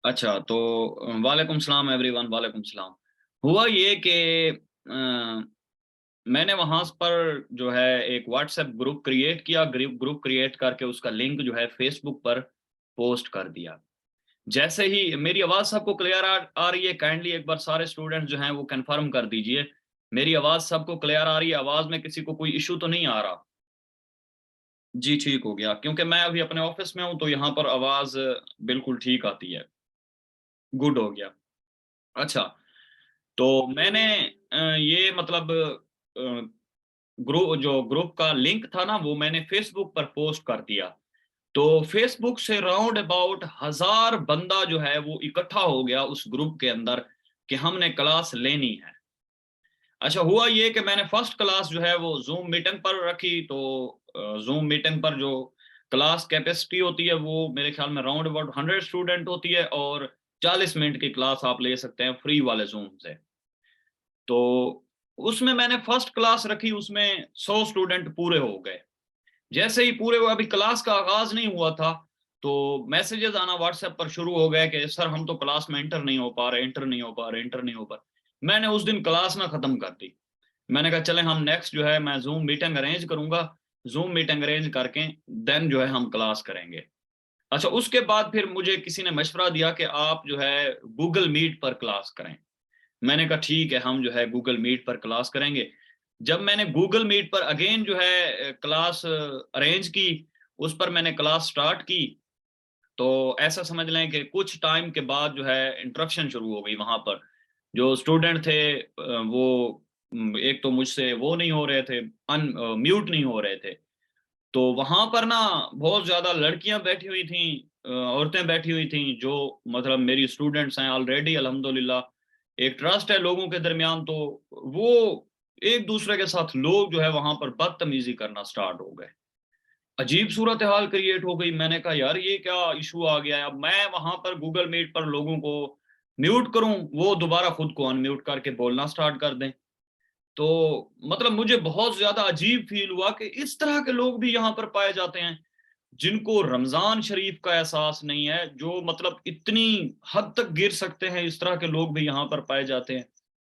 अच्छा, तो वालेकुम सलाम एवरीवन, वालेकुम सलाम। हुआ ये कि मैंने वहां पर जो है एक व्हाट्सएप ग्रुप क्रिएट किया, ग्रुप ग्रुप क्रिएट करके उसका लिंक जो है फेसबुक पर पोस्ट कर दिया। जैसे ही मेरी आवाज सबको क्लियर आ रही है, काइंडली एक बार सारे स्टूडेंट जो हैं वो कंफर्म कर दीजिए, मेरी आवाज सबको क्लियर आ रही है, आवाज में किसी को कोई इशू तो नहीं आ रहा? जी, ठीक हो गया, क्योंकि मैं अभी अपने ऑफिस में हूँ तो यहाँ पर आवाज बिल्कुल ठीक आती है। गुड हो गया। अच्छा, तो मैंने ये मतलब ग्रुप का लिंक था ना, वो मैंने फेसबुक पर पोस्ट कर दिया। तो फेसबुक से राउंड अबाउट 1000 बंदा जो है वो इकट्ठा हो गया उस ग्रुप के अंदर कि हमने क्लास लेनी है। अच्छा, हुआ ये कि मैंने फर्स्ट क्लास जो है वो ज़ूम मीटिंग पर रखी, तो ज़ूम मीटिंग पर जो क्लास कैपेसिटी होती है वो मेरे ख्याल में राउंड अबाउट 100 स्टूडेंट होती है, और 40 मिनट की क्लास आप ले सकते हैं फ्री वाले ज़ूम से। तो उसमें मैंने फर्स्ट क्लास रखी, उसमें 100 स्टूडेंट पूरे हो गए। जैसे ही पूरे हुए, अभी क्लास का आगाज़ नहीं हुआ था, तो मैसेजेस आना व्हाट्सएप पर शुरू हो गए कि सर हम तो क्लास में एंटर नहीं हो पा रहे, एंटर नहीं हो पा रहे, एंटर नहीं हो पा रहे। मैंने उस दिन क्लास ना खत्म कर दी। मैंने कहा चलें हम नेक्स्ट जो है मैं ज़ूम मीटिंग अरेंज करूँगा, ज़ूम मीटिंग अरेंज करके देन जो है हम क्लास करेंगे। अच्छा, उसके बाद फिर मुझे किसी ने मशवरा दिया कि आप जो है गूगल मीट पर क्लास करें। मैंने कहा ठीक है, हम जो है गूगल मीट पर क्लास करेंगे। जब मैंने गूगल मीट पर अगेन जो है क्लास अरेंज की, उस पर मैंने क्लास स्टार्ट की, तो ऐसा समझ लें कि कुछ टाइम के बाद जो है इंटरप्शन शुरू हो गई वहाँ पर। जो स्टूडेंट थे वो एक तो मुझसे वो नहीं हो रहे थे, म्यूट नहीं हो रहे थे। तो वहाँ पर ना बहुत ज़्यादा लड़कियाँ बैठी हुई थीं, औरतें बैठी हुई थीं, जो मतलब मेरी स्टूडेंट्स हैं ऑलरेडी अल्हम्दुलिल्लाह। एक ट्रस्ट है लोगों के दरमियान, तो वो एक-दूसरे के साथ लोग जो है वहाँ पर बदतमीज़ी करना स्टार्ट हो गए। अजीब सूरत-ए-हाल क्रिएट हो गई। मैंने कहा यार ये क्या इश्यू आ गया है? अब मैं वहाँ पर गूगल मीट पर लोगों को म्यूट करूँ, वो दोबारा खुद को अनम्यूट करके बोलना स्टार्ट कर दें। तो मतलब मुझे बहुत ज़्यादा अजीब फ़ील हुआ कि इस तरह के लोग भी यहाँ पर पाए जाते हैं, जिनको रमज़ान शरीफ का एहसास नहीं है, जो मतलब इतनी हद तक गिर सकते हैं, इस तरह के लोग भी यहाँ पर पाए जाते हैं।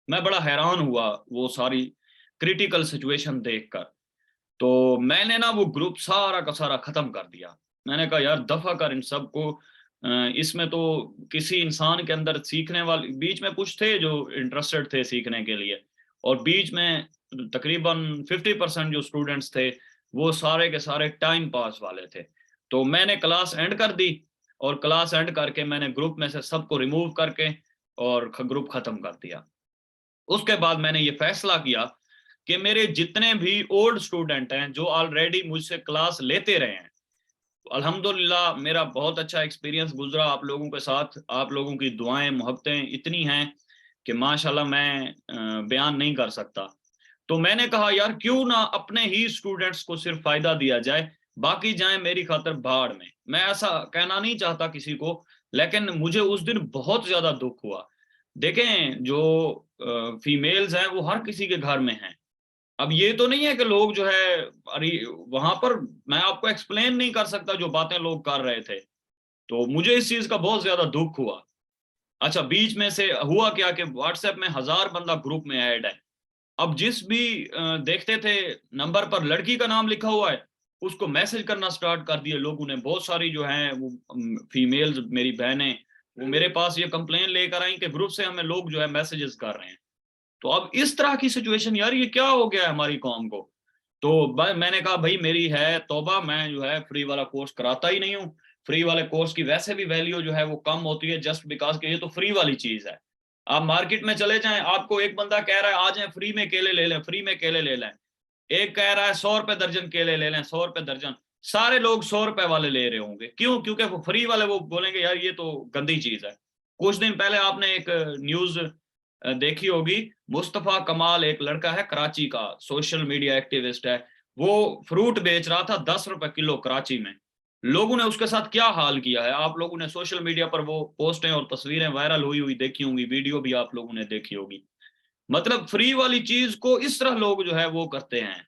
मैं बड़ा हैरान हुआ वो सारी क्रिटिकल सिचुएशन देखकर। तो मैंने ना वो ग्रुप सारा का सारा खत्म कर दिया। मैंने कहा यार दफ़ा कर इन सबको, इसमें तो किसी इंसान के अंदर सीखने वाले बीच में कुछ थे जो इंटरेस्टेड थे सीखने के लिए, और बीच में तकरीबन 50% जो स्टूडेंट्स थे, वो सारे के सारे टाइम पास वाले थे। तो मैंने क्लास एंड कर दी, और क्लास एंड करके मैंने ग्रुप में से सबको रिमूव करके और ग्रुप खत्म कर दिया। उसके बाद मैंने ये फैसला किया कि मेरे जितने भी ओल्ड स्टूडेंट हैं, जो ऑलरेडी मुझसे क्लास लेते रहे हैं, अल्हम्दुलिल्लाह मेरा बहुत अच्छा एक्सपीरियंस गुज़रा आप लोगों के साथ। आप लोगों की दुआएँ, मोहब्बतें इतनी हैं कि माशाल्लाह मैं बयान नहीं कर सकता। तो मैंने कहा यार क्यों ना अपने ही स्टूडेंट्स को सिर्फ़ फ़ायदा दिया जाए, बाकी जाएँ मेरी खातिर भाड़ में। मैं ऐसा कहना नहीं चाहता किसी को, लेकिन मुझे उस दिन बहुत ज़्यादा दुःख हुआ। देखें जो फीमेल्स हैं वो हर किसी के घर में हैं। अब ये तो नहीं है कि लोग जो है अरे वहाँ पर मैं आपको एक्सप्लेन नहीं कर सकता जो बातें लोग कर रहे थे। तो मुझे इस चीज़ का बहुत ज़्यादा दुःख हुआ। अच्छा, बीच में से हुआ क्या कि व्हाट्सएप में 1000 बंदा ग्रुप में ऐड है। अब जिस भी देखते थे नंबर पर लड़की का नाम लिखा हुआ है, उसको मैसेज करना स्टार्ट कर दिए लोगों ने। बहुत सारी जो हैं वो फीमेल्स मेरी बहनें, वो मेरे पास ये कंप्लेन लेकर आई कि ग्रुप से हमें लोग जो है मैसेजेस कर रहे हैं। तो अब इस तरह की सिचुएशन, यार ये क्या हो गया है हमारी कौम को? तो मैंने कहा भाई मेरी है तौबा, मैं जो है फ्री वाला कोर्स कराता ही नहीं हूँ। फ्री वाले कोर्स की वैसे भी वैल्यू जो है वो कम होती है, जस्ट बिकॉज़ कि ये तो फ्री वाली चीज़ है। आप मार्केट में चले जाएँ, आपको एक बंदा कह रहा है आ जाएँ फ्री में केले ले लें, फ्री में केले ले लें। एक कह रहा है ₹100 दर्जन केले ले लें, ₹100 दर्जन। सारे लोग ₹100 वाले ले रहे होंगे। क्यों? क्योंकि वो फ्री वाले वो बोलेंगे यार ये तो गंदी चीज़ है। कुछ दिन पहले आपने एक न्यूज़ देखी होगी, मुस्तफ़ा कमाल एक लड़का है कराची का, सोशल मीडिया एक्टिविस्ट है। वो फ्रूट बेच रहा था ₹10 किलो कराची में। लोगों ने उसके साथ क्या हाल किया है, आप लोगों ने सोशल मीडिया पर वो पोस्टें और तस्वीरें वायरल हुई हुई देखी होंगी, वीडियो भी आप लोगों ने देखी होगी। मतलब फ्री वाली चीज़ को इस तरह लोग जो है वो करते हैं,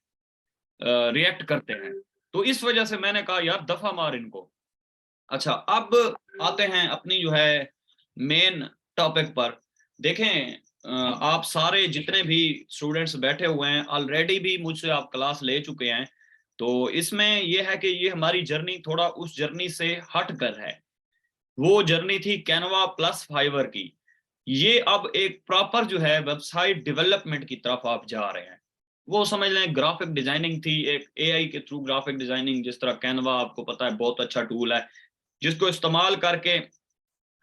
रिएक्ट करते हैं। तो इस वजह से मैंने कहा यार दफ़ा मार इनको। अच्छा, अब आते हैं अपनी जो है मेन टॉपिक पर। देखें आप सारे जितने भी स्टूडेंट्स बैठे हुए हैं ऑलरेडी भी मुझसे आप क्लास ले चुके हैं, तो इसमें यह है कि ये हमारी जर्नी थोड़ा उस जर्नी से हट कर है। वो जर्नी थी कैनवा प्लस फाइवर की, ये अब एक प्रॉपर जो है वेबसाइट डेवलपमेंट की तरफ आप जा रहे हैं। वो समझ लें ग्राफिक डिजाइनिंग थी, एक एआई के थ्रू ग्राफिक डिजाइनिंग, जिस तरह कैनवा आपको पता है बहुत अच्छा टूल है, जिसको इस्तेमाल करके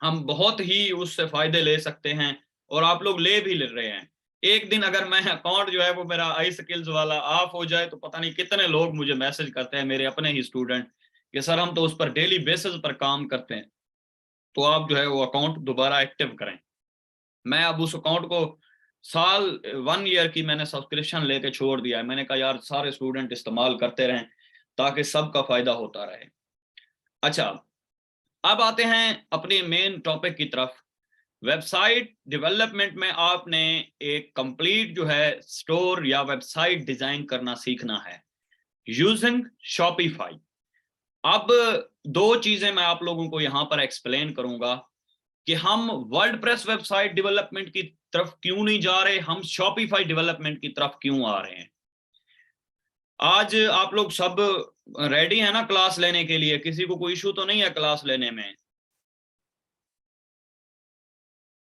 हम बहुत ही उससे फायदे ले सकते हैं, और आप लोग ले भी ले रहे हैं। एक दिन अगर मैं अकाउंट जो है वो मेरा आई स्किल्स वाला ऑफ हो जाए तो पता नहीं कितने लोग मुझे मैसेज करते हैं, मेरे अपने ही स्टूडेंट, कि सर हम तो उस पर डेली बेसिस पर काम करते हैं, तो आप जो है वो अकाउंट दोबारा एक्टिव करें। मैं अब उस अकाउंट को साल 1 ईयर की मैंने सब्सक्रिप्शन लेके छोड़ दिया है। मैंने कहा यार सारे स्टूडेंट इस्तेमाल करते रहें ताकि सबका फायदा होता रहे। अच्छा, अब आते हैं अपने मेन टॉपिक की तरफ। वेबसाइट डेवलपमेंट में आपने एक कंप्लीट जो है स्टोर या वेबसाइट डिजाइन करना सीखना है यूजिंग शॉपिफाई। अब दो चीजें मैं आप लोगों को यहां पर एक्सप्लेन करूंगा कि हम वर्डप्रेस वेबसाइट डेवलपमेंट की तरफ क्यों नहीं जा रहे, हम शॉपिफाई डेवलपमेंट की तरफ क्यों आ रहे हैं। आज आप लोग सब रेडी है ना क्लास लेने के लिए? किसी को कोई इशू तो नहीं है क्लास लेने में?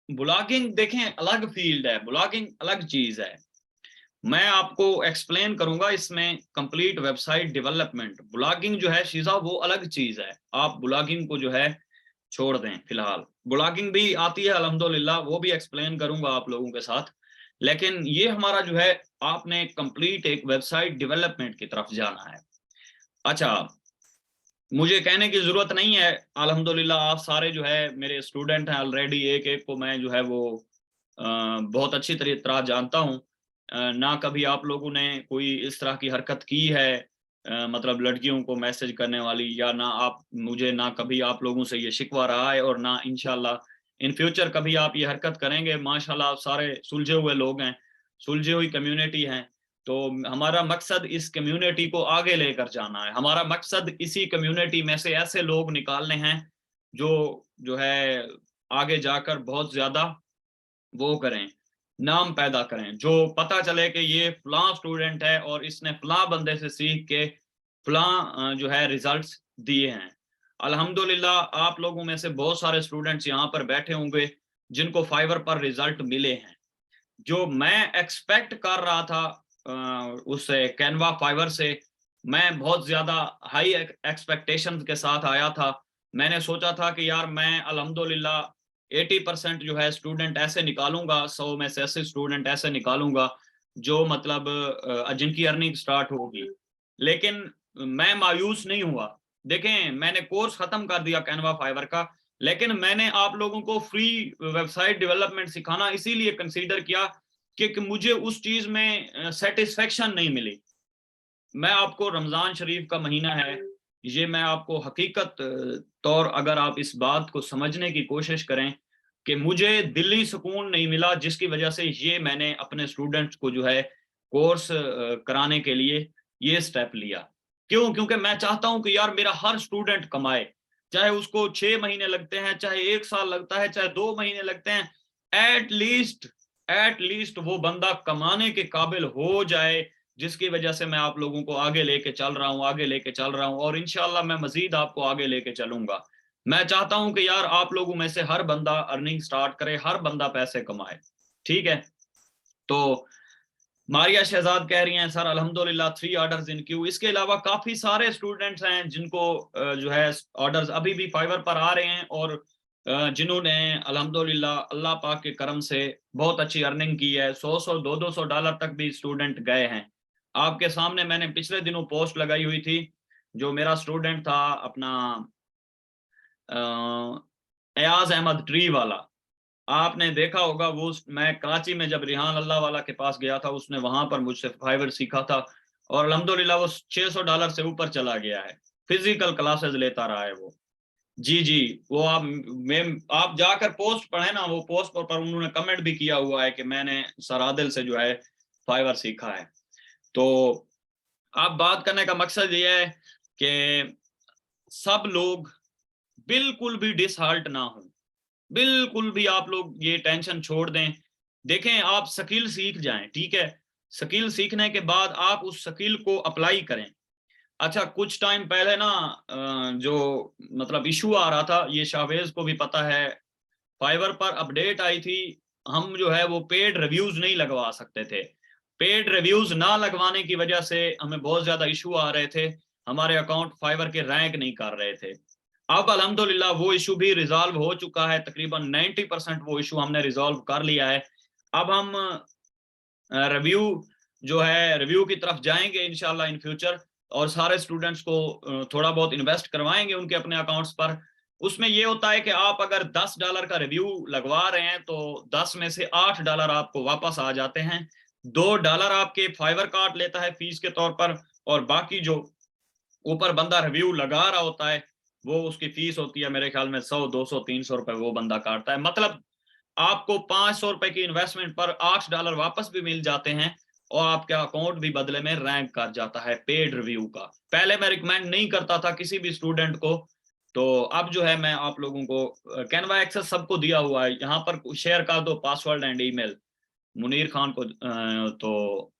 ब्लॉगिंग देखें अलग फील्ड है, ब्लॉगिंग अलग चीज है। मैं आपको एक्सप्लेन करूंगा इसमें कंप्लीट वेबसाइट डेवलपमेंट। ब्लॉगिंग जो है शीजा वो अलग चीज है, आप ब्लॉगिंग को जो है छोड़ दें फिलहाल। ब्लॉगिंग भी आती है अल्हम्दुलिल्लाह, वो भी एक्सप्लेन करूंगा आप लोगों के साथ, लेकिन ये हमारा जो है आपने कंप्लीट एक वेबसाइट डेवलपमेंट की तरफ जाना है। अच्छा, मुझे कहने की जरूरत नहीं है, अल्हम्दुलिल्लाह आप सारे जो है मेरे स्टूडेंट हैं ऑलरेडी, एक एक को मैं जो है वो बहुत अच्छी तरह जानता हूँ। ना कभी आप लोगों ने कोई इस तरह की हरकत की है, मतलब लड़कियों को मैसेज करने वाली, या ना आप मुझे, ना कभी आप लोगों से ये शिकवा रहा है, और ना इंशाल्लाह इन फ्यूचर कभी आप ये हरकत करेंगे। माशाल्लाह आप सारे सुलझे हुए लोग हैं, सुलझी हुई कम्युनिटी हैं। तो हमारा मकसद इस कम्युनिटी को आगे लेकर जाना है। हमारा मकसद इसी कम्युनिटी में से ऐसे लोग निकालने हैं जो जो है आगे जाकर बहुत ज्यादा वो करें, नाम पैदा करें, जो पता चले कि ये फलां स्टूडेंट है और इसने फलां बंदे से सीख के फलां जो है रिजल्ट्स दिए हैं। अल्हम्दुलिल्लाह आप लोगों में से बहुत सारे स्टूडेंट्स यहाँ पर बैठे होंगे जिनको फाइवर पर रिजल्ट मिले हैं। जो मैं एक्सपेक्ट कर रहा था उस कैनवा फाइवर से, मैं बहुत ज्यादा हाई एक्सपेक्टेशंस के साथ आया था। मैंने सोचा था कि यार मैं अल्हम्दुलिल्लाह 80% जो है स्टूडेंट ऐसे निकालूंगा, 100 में से 80 स्टूडेंट ऐसे निकालूंगा जो मतलब जिनकी अर्निंग स्टार्ट होगी। लेकिन मैं मायूस नहीं हुआ। देखें मैंने कोर्स खत्म कर दिया कैनवा फाइवर का, लेकिन मैंने आप लोगों को फ्री वेबसाइट डेवलपमेंट सिखाना इसीलिए कंसीडर किया कि मुझे उस चीज में सेटिस्फेक्शन नहीं मिली। मैं आपको, रमजान शरीफ का महीना है, ये मैं आपको हकीकत तौर अगर आप इस बात को समझने की कोशिश करें कि मुझे दिली सुकून नहीं मिला, जिसकी वजह से ये मैंने अपने स्टूडेंट्स को जो है कोर्स कराने के लिए ये स्टेप लिया। क्यों? क्योंकि मैं चाहता हूं कि यार मेरा हर स्टूडेंट कमाए, चाहे उसको 6 महीने लगते हैं, चाहे 1 साल लगता है, चाहे 2 महीने लगते हैं, एट लीस्ट वो बंदा कमाने के काबिल हो जाए, जिसकी वजह से मैं आप लोगों को आगे लेके चल रहा हूँ, आगे लेके चल रहा हूँ, और इंशाल्लाह मैं मजीद आपको आगे लेके चलूंगा। मैं चाहता हूं कि यार आप लोगों में से हर बंदा अर्निंग स्टार्ट करे, हर बंदा पैसे कमाए। ठीक है? तो मारिया शहजाद कह रही हैं सर अल्हम्दुलिल्लाह 3 ऑर्डर्स इन क्यू। इसके अलावा काफी सारे स्टूडेंट्स हैं जिनको जो है ऑर्डर्स अभी भी फाइवर पर आ रहे हैं, और जिन्होंने अल्हम्दुलिल्लाह अल्लाह पाक के करम से बहुत अच्छी अर्निंग की है। 100 200 डॉलर तक भी स्टूडेंट गए हैं। आपके सामने मैंने पिछले दिनों पोस्ट लगाई हुई थी, जो मेरा स्टूडेंट था अपना एयाज अहमद ट्री वाला, आपने देखा होगा वो। मैं कराची में जब रिहान अल्लाह वाला के पास गया था, उसने वहां पर मुझसे फाइवर सीखा था, और अल्हम्दुलिल्लाह वो 600 डॉलर से ऊपर चला गया है। फिजिकल क्लासेस लेता रहा है वो। जी जी, वो आप जाकर पोस्ट पढ़े ना, वो पोस्ट पर उन्होंने कमेंट भी किया हुआ है कि मैंने सर आदिल से जो है फाइवर सीखा है। तो आप बात करने का मकसद ये है कि सब लोग बिल्कुल भी डिसहार्ट ना हो। बिल्कुल भी आप लोग ये टेंशन छोड़ दें। देखें, आप स्किल सीख जाएं, ठीक है। स्किल सीखने के बाद आप उस स्किल को अप्लाई करें। अच्छा, कुछ टाइम पहले ना जो मतलब इशू आ रहा था, ये शाहवेज को भी पता है, फाइवर पर अपडेट आई थी, हम जो है वो पेड रिव्यूज नहीं लगवा सकते थे। पेड रिव्यूज ना लगवाने की वजह से हमें बहुत ज्यादा इशू आ रहे थे, हमारे अकाउंट फाइवर के रैंक नहीं कर रहे थे। अब अल्हम्दुलिल्लाह वो इशू भी रिजॉल्व हो चुका है, तकरीबन 90% वो इशू हमने रिजॉल्व कर लिया है। अब हम रिव्यू जो है रिव्यू की तरफ जाएंगे इंशाल्लाह इन फ्यूचर, और सारे स्टूडेंट्स को थोड़ा बहुत इन्वेस्ट करवाएंगे उनके अपने अकाउंट्स पर। उसमें ये होता है कि आप अगर $10 का रिव्यू लगवा रहे हैं तो 10 में से $8 आपको वापस आ जाते हैं। $2 आपके फाइवर काट लेता है फीस के तौर पर, और बाकी जो ऊपर बंदा रिव्यू लगा रहा होता है वो उसकी फीस होती है मेरे ख्याल में 100 200 300 रुपए वो बंदा काटता है। मतलब आपको 500 रुपए की इन्वेस्टमेंट पर $8 वापस भी मिल जाते हैं, और आपका अकाउंट भी बदले में रैंक कर जाता है पेड रिव्यू का। पहले मैं रिकमेंड नहीं करता था किसी भी स्टूडेंट को, तो अब जो है मैं आप लोगों को कैनवा एक्सेस सबको दिया हुआ है, यहाँ पर शेयर कर दो password and email Munir Khan को, तो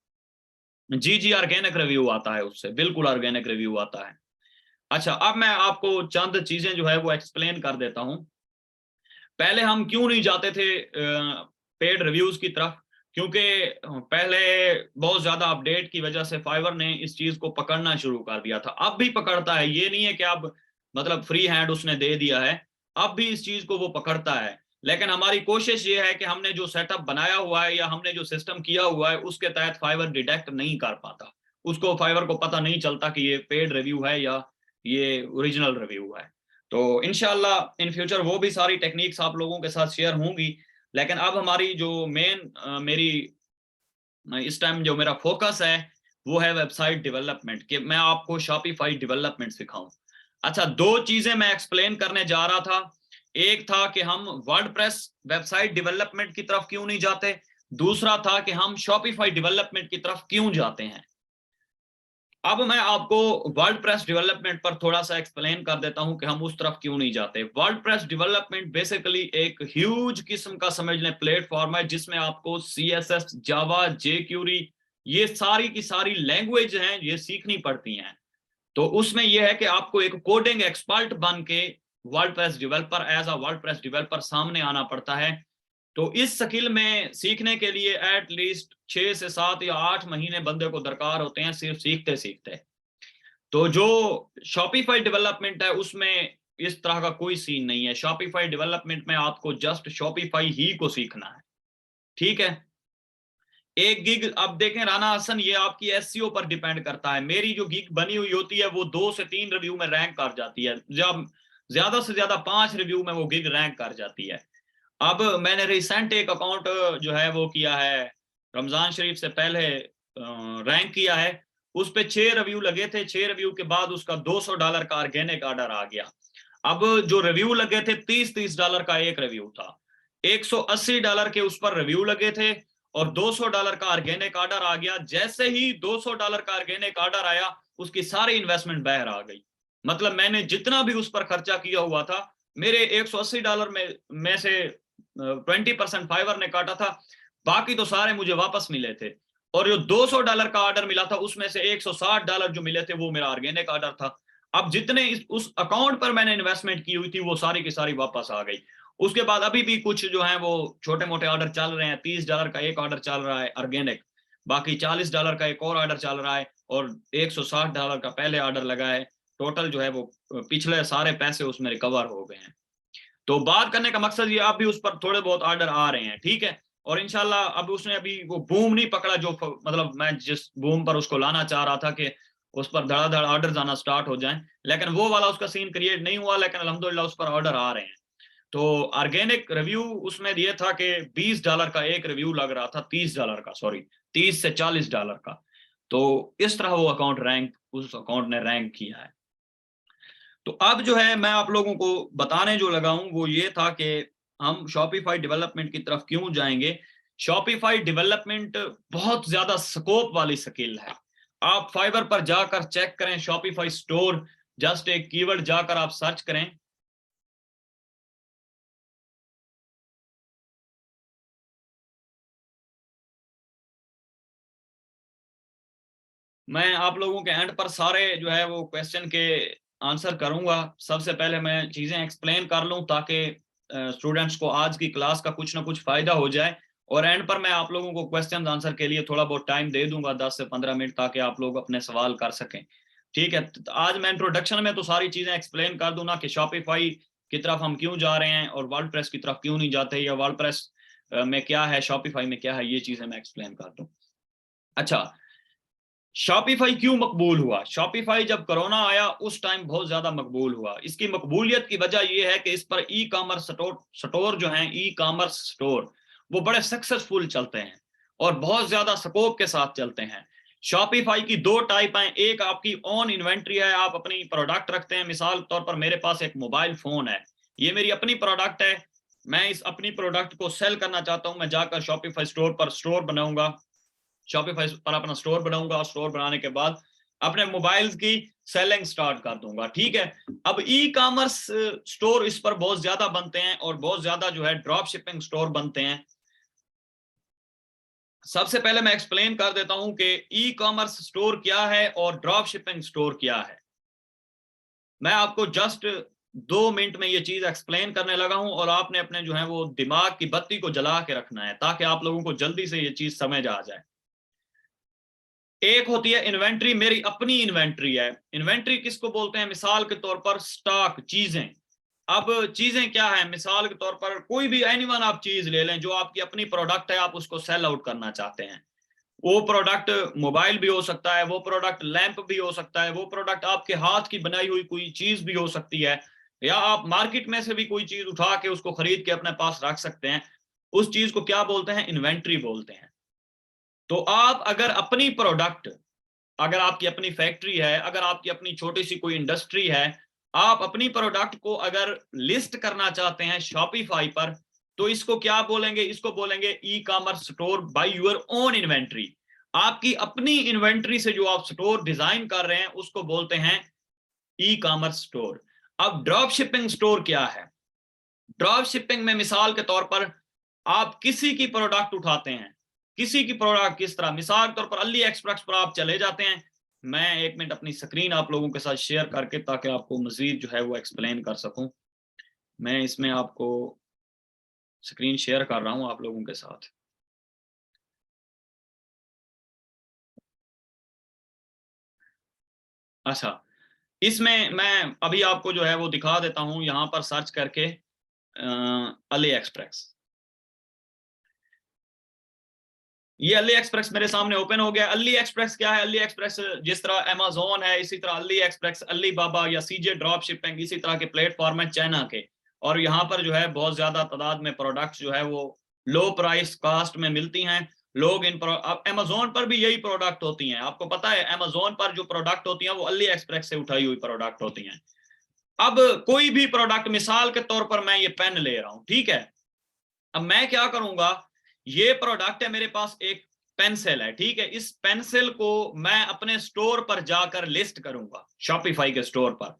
जी जी ऑर्गेनिक रिव्यू आता है उससे, बिल्कुल ऑर्गेनिक रिव्यू आता है। अच्छा, अब मैं आपको चंद चीजें जो है वो एक्सप्लेन कर देता हूँ। पहले हम क्यों नहीं जाते थे पेड रिव्यूज की तरफ, क्योंकि पहले बहुत ज्यादा अपडेट की वजह से फाइवर ने इस चीज को पकड़ना शुरू कर दिया था। अब भी पकड़ता है, ये नहीं है कि अब मतलब फ्री हैंड उसने दे दिया है, अब भी इस चीज को वो पकड़ता है। लेकिन हमारी कोशिश ये है कि हमने जो सेटअप बनाया हुआ है या हमने जो सिस्टम किया हुआ है उसके तहत फाइवर डिटेक्ट नहीं कर पाता, उसको फाइवर को पता नहीं चलता कि ये पेड रिव्यू है या ये ओरिजिनल रिव्यू है। तो इंशाल्लाह इन फ्यूचर वो भी सारी टेक्निक्स आप लोगों के साथ शेयर होंगी। लेकिन अब हमारी जो मेन मेरी इस टाइम जो मेरा फोकस है वो है वेबसाइट डेवलपमेंट, कि मैं आपको शॉपिफाई डेवलपमेंट सिखाऊं। अच्छा, दो चीजें मैं एक्सप्लेन करने जा रहा था। एक था कि हम वर्डप्रेस वेबसाइट डेवलपमेंट की तरफ क्यों नहीं जाते, दूसरा था कि हम शॉपिफाई डेवलपमेंट की तरफ क्यों जाते हैं। अब मैं आपको वर्डप्रेस डेवलपमेंट पर थोड़ा सा एक्सप्लेन कर देता हूं कि हम उस तरफ क्यों नहीं जाते। वर्डप्रेस डेवलपमेंट बेसिकली एक ह्यूज किस्म का समझ लें प्लेटफॉर्म है, जिसमें आपको सीएसएस, जावा, जेक्यूरी, ये सारी की सारी लैंग्वेज हैं ये सीखनी पड़ती हैं। तो उसमें यह है कि आपको एक कोडिंग एक्सपर्ट बन के WordPress developer, as a WordPress developer सामने आना पड़ता है। तो इस स्किल में सीखने के लिए एट लीस्ट 6 से 7 या 8 महीने बंदे को दरकार होते हैं सिर्फ सीखते सीखते। तो जो शॉपिफाई डेवलपमेंट है उसमें इस तरह का कोई सीन नहीं है। शॉपिफाई डेवलपमेंट में आपको जस्ट शॉपिफाई ही को सीखना है, ठीक है। एक गिग, अब देखें राना हसन, ये आपकी एसईओ पर डिपेंड करता है। मेरी जो गिग बनी हुई होती है वो 2 से 3 रिव्यू में रैंक कर जाती है, जब ज्यादा से ज्यादा 5 रिव्यू में वो गिग रैंक कर जाती है। अब मैंने रिसेंट एक अकाउंट जो है वो किया है, रमजान शरीफ से पहले रैंक किया है, उस पे 6 रिव्यू लगे थे। 6 रिव्यू के बाद उसका $200 का ऑर्गेनिक ऑर्डर आ गया। अब जो रिव्यू लगे थे 30-30 का एक रिव्यू था, $180 के उस पर रिव्यू लगे थे, और $200 का ऑर्गेनिक ऑर्डर आ गया। जैसे ही $200 का ऑर्गेनिक ऑर्डर आया उसकी सारी इन्वेस्टमेंट बाहर आ गई। मतलब मैंने जितना भी उस पर खर्चा किया हुआ था, मेरे $180 में से 20% फाइवर ने काटा था, बाकी तो सारे मुझे वापस मिले थे। और जो $200 का ऑर्डर मिला था उसमें से $160 जो मिले थे वो मेरा ऑर्गेनिक ऑर्डर था। अब जितने उस अकाउंट पर मैंने इन्वेस्टमेंट की हुई थी वो सारी की सारी वापस आ गई। उसके बाद अभी भी कुछ जो है वो छोटे मोटे ऑर्डर चल रहे हैं। $30 का एक ऑर्डर चल रहा है ऑर्गेनिक, बाकी $40 का एक और ऑर्डर चल रहा है, और $160 का पहले ऑर्डर लगा है। टोटल जो है वो पिछले सारे पैसे उसमें रिकवर हो गए हैं। तो बात करने का मकसद ये, आप भी उस पर थोड़े बहुत ऑर्डर आ रहे हैं, ठीक है। और इंशाल्लाह अब उसने अभी वो बूम नहीं पकड़ा जो मतलब मैं जिस बूम पर उसको लाना चाह रहा था कि उस पर धड़ाधड़ ऑर्डर आना स्टार्ट हो जाएं, लेकिन वो वाला उसका सीन क्रिएट नहीं हुआ। लेकिन अल्हम्दुलिल्लाह उस पर ऑर्डर आ रहे हैं। तो ऑर्गेनिक रिव्यू उसमें ये था कि $20 का एक रिव्यू लग रहा था, $30 का, सॉरी, $30 से $40 का। तो इस तरह वो अकाउंट रैंक, उस अकाउंट ने रैंक किया है। तो अब जो है मैं आप लोगों को बताने जो लगा हूं वो ये था कि हम शॉपिफाई डेवलपमेंट की तरफ क्यों जाएंगे। शॉपिफाई डेवलपमेंट बहुत ज्यादा स्कोप वाली स्किल है। आप फाइवर पर जाकर चेक करें शॉपिफाई स्टोर, जस्ट एक कीवर्ड जाकर आप सर्च करें, मैं आप लोगों के एंड पर सारे जो है वो क्वेश्चन के आंसर करूंगा। सबसे पहले मैं चीजें एक्सप्लेन कर लूं ताकि स्टूडेंट्स को आज की क्लास का कुछ ना कुछ फायदा हो जाए, और एंड पर मैं आप लोगों को क्वेश्चन आंसर के लिए थोड़ा बहुत टाइम दे दूंगा, 10 से 15 मिनट, ताकि आप लोग अपने सवाल कर सकें। ठीक है, तो आज मैं इंट्रोडक्शन में तो सारी चीजें एक्सप्लेन कर दूं ना, कि शॉपिफाई की तरफ हम क्यों जा रहे हैं और वर्डप्रेस की तरफ क्यों नहीं जाते, या वर्डप्रेस में क्या है, शॉपिफाई में क्या है, ये चीजें मैं एक्सप्लेन कर दूं। अच्छा, शॉपिफाई क्यों मकबूल हुआ? शॉपिफाई जब कोरोना आया उस टाइम बहुत ज्यादा मकबूल हुआ। इसकी मकबूलियत की वजह यह है कि इस पर ई कॉमर्स स्टोर जो हैं, ई कॉमर्स स्टोर, वो बड़े सक्सेसफुल चलते हैं और बहुत ज्यादा स्कोप के साथ चलते हैं। शॉपिफाई की दो टाइप हैं, एक आपकी ऑन इन्वेंट्री है, आप अपनी प्रोडक्ट रखते हैं। मिसाल के तौर पर मेरे पास एक मोबाइल फोन है, ये मेरी अपनी प्रोडक्ट है, मैं इस अपनी प्रोडक्ट को सेल करना चाहता हूं, मैं जाकर शॉपिफाई स्टोर पर स्टोर बनाऊंगा, शॉपिफाई पर अपना स्टोर बनाऊंगा, स्टोर बनाने के बाद अपने मोबाइल्स की सेलिंग स्टार्ट कर दूंगा। ठीक है, अब ई कॉमर्स स्टोर इस पर बहुत ज्यादा बनते हैं और बहुत ज्यादा जो है ड्रॉप शिपिंग स्टोर बनते हैं। सबसे पहले मैं एक्सप्लेन कर देता हूं कि ई कॉमर्स स्टोर क्या है और ड्रॉप शिपिंग स्टोर क्या है। मैं आपको जस्ट 2 मिनट में ये चीज एक्सप्लेन करने लगा हूं, और आपने अपने जो है वो दिमाग की बत्ती को जला के रखना है ताकि आप लोगों को जल्दी से ये चीज समझ आ जाए। एक होती है इन्वेंट्री, मेरी अपनी इन्वेंट्री है। इन्वेंट्री किसको बोलते हैं? मिसाल के तौर पर स्टॉक, चीजें। अब चीजें क्या है? मिसाल के तौर पर कोई भी एनीवन आप चीज ले लें, जो आपकी अपनी प्रोडक्ट है, आप उसको सेल आउट करना चाहते हैं। वो प्रोडक्ट मोबाइल भी हो सकता है, वो प्रोडक्ट लैंप भी हो सकता है, वो प्रोडक्ट आपके हाथ की बनाई हुई कोई चीज भी हो सकती है, या आप मार्केट में से भी कोई चीज उठा के उसको खरीद के अपने पास रख सकते हैं। उस चीज को क्या बोलते हैं? इन्वेंट्री बोलते हैं। तो आप अगर अपनी प्रोडक्ट, अगर आपकी अपनी फैक्ट्री है, अगर आपकी अपनी छोटी सी कोई इंडस्ट्री है, आप अपनी प्रोडक्ट को अगर लिस्ट करना चाहते हैं शॉपिफाई पर, तो इसको क्या बोलेंगे? इसको बोलेंगे e commerce store by your own inventory. आपकी अपनी इन्वेंट्री से जो आप स्टोर डिजाइन कर रहे हैं उसको बोलते हैं ई कॉमर्स स्टोर। अब ड्रॉप शिपिंग स्टोर क्या है? ड्रॉप शिपिंग में मिसाल के तौर पर आप किसी की प्रोडक्ट उठाते हैं, किसी की प्रोडक्ट किस तरह, मिसाल के तौर पर अली एक्सप्रेस पर आप चले जाते हैं। मैं 1 मिनट अपनी स्क्रीन आप लोगों के साथ शेयर करके, ताकि आपको मजीद जो है वो एक्सप्लेन कर सकूं। मैं इसमें आपको स्क्रीन शेयर कर रहा हूं आप लोगों के साथ। अच्छा, इसमें मैं अभी आपको जो है वो दिखा देता हूं, यहां पर सर्च करके अली एक्सप्रेस। ये अली एक्सप्रेस मेरे सामने ओपन हो गया। अली एक्सप्रेस क्या है? अली एक्सप्रेस जिस तरह अमेज़न है, इसी तरह अली एक्सप्रेस, अली बाबा या सीजे ड्रॉप शिपिंग, इसी तरह के प्लेटफॉर्म है चाइना के। और यहाँ पर जो है बहुत ज्यादा तादाद में प्रोडक्ट्स जो है वो लो प्राइस कास्ट में मिलती हैं। लोग इन अब अमेज़न पर भी यही प्रोडक्ट होती हैं। आपको पता है अमेज़न पर जो प्रोडक्ट होती हैं वो अली एक्सप्रेस से उठाई हुई प्रोडक्ट होती हैं। अब कोई भी प्रोडक्ट, मिसाल के तौर पर मैं ये पेन ले रहा हूं, ठीक है, अब मैं क्या करूंगा, ये प्रोडक्ट है मेरे पास, एक पेंसिल है, ठीक है, इस पेंसिल को मैं अपने स्टोर पर जाकर लिस्ट करूंगा, शॉपिफाई के स्टोर पर।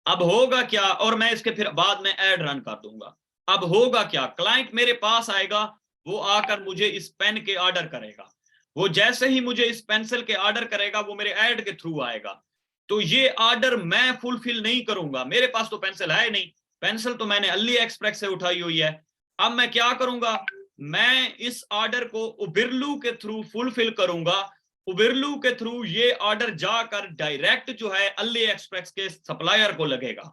अब होगा क्या, और मैं इसके फिर बाद में एड रन कर दूंगा। अब होगा क्या, क्लाइंट मेरे पास आएगा, वो आकर मुझे इस पेन के ऑर्डर करेगा। वो जैसे ही मुझे इस पेंसिल के ऑर्डर करेगा वो मेरे ऐड के थ्रू आएगा। तो ये ऑर्डर मैं फुलफिल नहीं करूंगा, मेरे पास तो पेंसिल है नहीं, पेंसिल तो मैंने अली एक्सप्रेस से उठाई हुई है। अब मैं क्या करूंगा, मैं इस ऑर्डर को उबिरलू के थ्रू फुलफिल करूंगा। उबिरलू के थ्रू ये ऑर्डर जाकर डायरेक्ट जो है अली एक्सप्रेस के सप्लायर को लगेगा।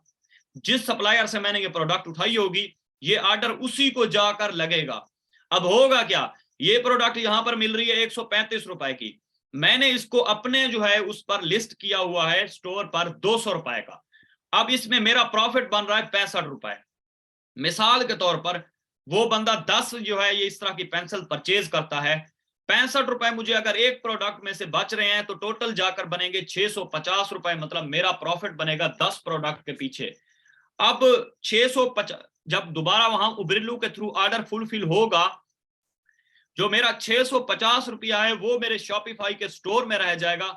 जिस सप्लायर से मैंने ये प्रोडक्ट उठाई होगी, ये ऑर्डर उसी को जाकर लगेगा। अब होगा क्या, ये प्रोडक्ट यहां पर मिल रही है 135 रुपए की, मैंने इसको अपने जो है उस पर लिस्ट किया हुआ है स्टोर पर 200 रुपए का। अब इसमें मेरा प्रॉफिट बन रहा है 65 रुपए। मिसाल के तौर पर वो बंदा 10 जो है ये इस तरह की पेंसिल परचेज करता है, 65 रुपए मुझे अगर एक प्रोडक्ट में से बच रहे हैं तो टोटल जाकर बनेंगे 650 रुपए, मतलब मेरा प्रॉफिट बनेगा 10 प्रोडक्ट के पीछे। अब 650 जब दोबारा वहां उबरिलू के थ्रू ऑर्डर फुलफिल होगा, जो मेरा 650 रुपया है वो मेरे शॉपिफाई के स्टोर में रह जाएगा।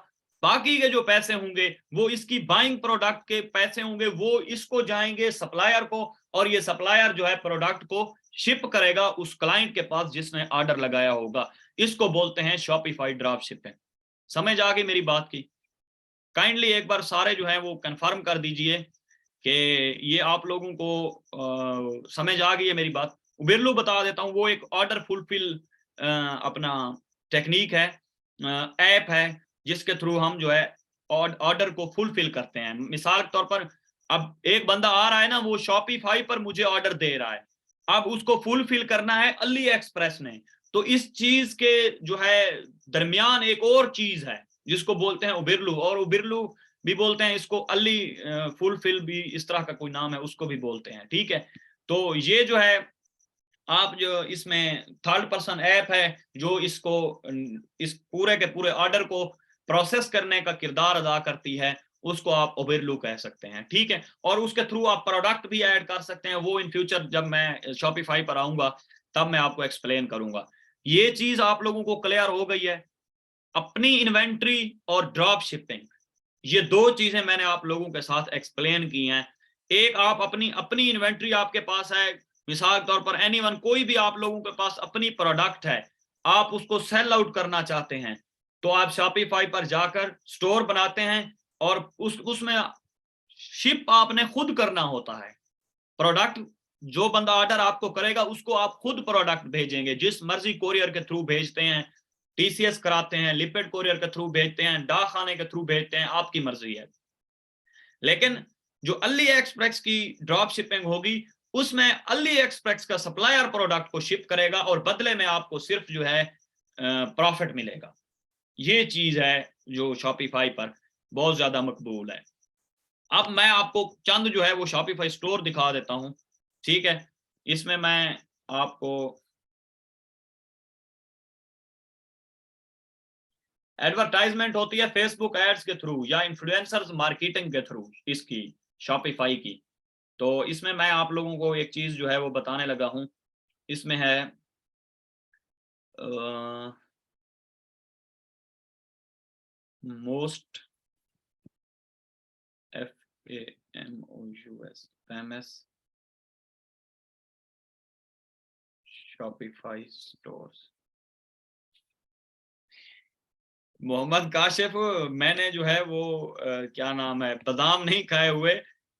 बाकी के जो पैसे होंगे वो इसकी बाइंग प्रोडक्ट के पैसे होंगे, वो इसको जाएंगे सप्लायर को, और ये सप्लायर जो है प्रोडक्ट को शिप करेगा उस क्लाइंट के पास जिसने ऑर्डर लगाया होगा। इसको बोलते हैं शॉपिफाई ड्रॉप शिपिंग। समझ आ गई मेरी बात की? काइंडली एक बार सारे जो है वो कंफर्म कर दीजिए कि ये आप लोगों को समझ आ गई है मेरी बात। बिरलू बता देता हूँ, वो एक ऑर्डर फुलफिल अपना टेक्निक है, ऐप है, जिसके थ्रू हम जो है ऑर्डर को फुलफिल करते हैं। मिसाल के तौर पर अब एक बंदा आ रहा है ना, वो शॉपिफाई पर मुझे ऑर्डर दे रहा है, अब उसको फुलफिल करना है अली एक्सप्रेस ने। तो इस चीज के जो है दरमियान एक और चीज है जिसको बोलते हैं उबिरलू, और उबिरलू भी बोलते हैं इसको, अली फुलफिल भी इस तरह का कोई नाम है, उसको भी बोलते हैं। ठीक है, तो ये जो है आप जो इसमें थर्ड पर्सन ऐप है जो इसको इस पूरे के पूरे ऑर्डर को प्रोसेस करने का किरदार अदा करती है, उसको आप ओबेरलू कह सकते हैं। ठीक है, और उसके थ्रू आप प्रोडक्ट भी ऐड कर सकते हैं। वो इन फ्यूचर जब मैं शॉपिफाई पर आऊंगा तब मैं आपको एक्सप्लेन करूंगा। ये चीज आप लोगों को क्लियर हो गई है? अपनी इन्वेंट्री और ड्रॉप शिपिंग, ये दो चीजें मैंने आप लोगों के साथ एक्सप्लेन की हैं। एक, आप अपनी अपनी इन्वेंट्री आपके पास है, मिसाल के तौर पर एनीवन, कोई भी आप लोगों के पास अपनी प्रोडक्ट है, आप उसको सेल आउट करना चाहते हैं, तो आप शॉपिफाई पर जाकर स्टोर बनाते हैं और उसमें शिप आपने खुद करना होता है। प्रोडक्ट जो बंदा ऑर्डर आपको करेगा उसको आप खुद प्रोडक्ट भेजेंगे, जिस मर्जी कोरियर के थ्रू भेजते हैं, टीसीएस कराते हैं, लिपिड कोरियर के थ्रू भेजते हैं, डाक खाने के थ्रू भेजते हैं, आपकी मर्जी है। लेकिन जो अली एक्सप्रेस की ड्रॉप शिपिंग होगी, उसमें अली एक्सप्रेस का सप्लायर प्रोडक्ट को शिप करेगा और बदले में आपको सिर्फ जो है प्रॉफिट मिलेगा। ये चीज है जो शॉपिफाई पर बहुत ज्यादा मकबूल है। अब मैं आपको चंद जो है वो शॉपिफाई स्टोर दिखा देता हूं। ठीक है, इसमें मैं आपको एडवर्टाइजमेंट होती है फेसबुक एड्स के थ्रू या इन्फ्लुएंसर्स मार्केटिंग के थ्रू इसकी, शॉपिफाई की। तो इसमें मैं आप लोगों को एक चीज जो है वो बताने लगा हूं। इसमें है most FAMOUS famous Shopify stores. Mohammad Kashif, मैंने जो है वो क्या नाम है, बादाम नहीं खाए हुए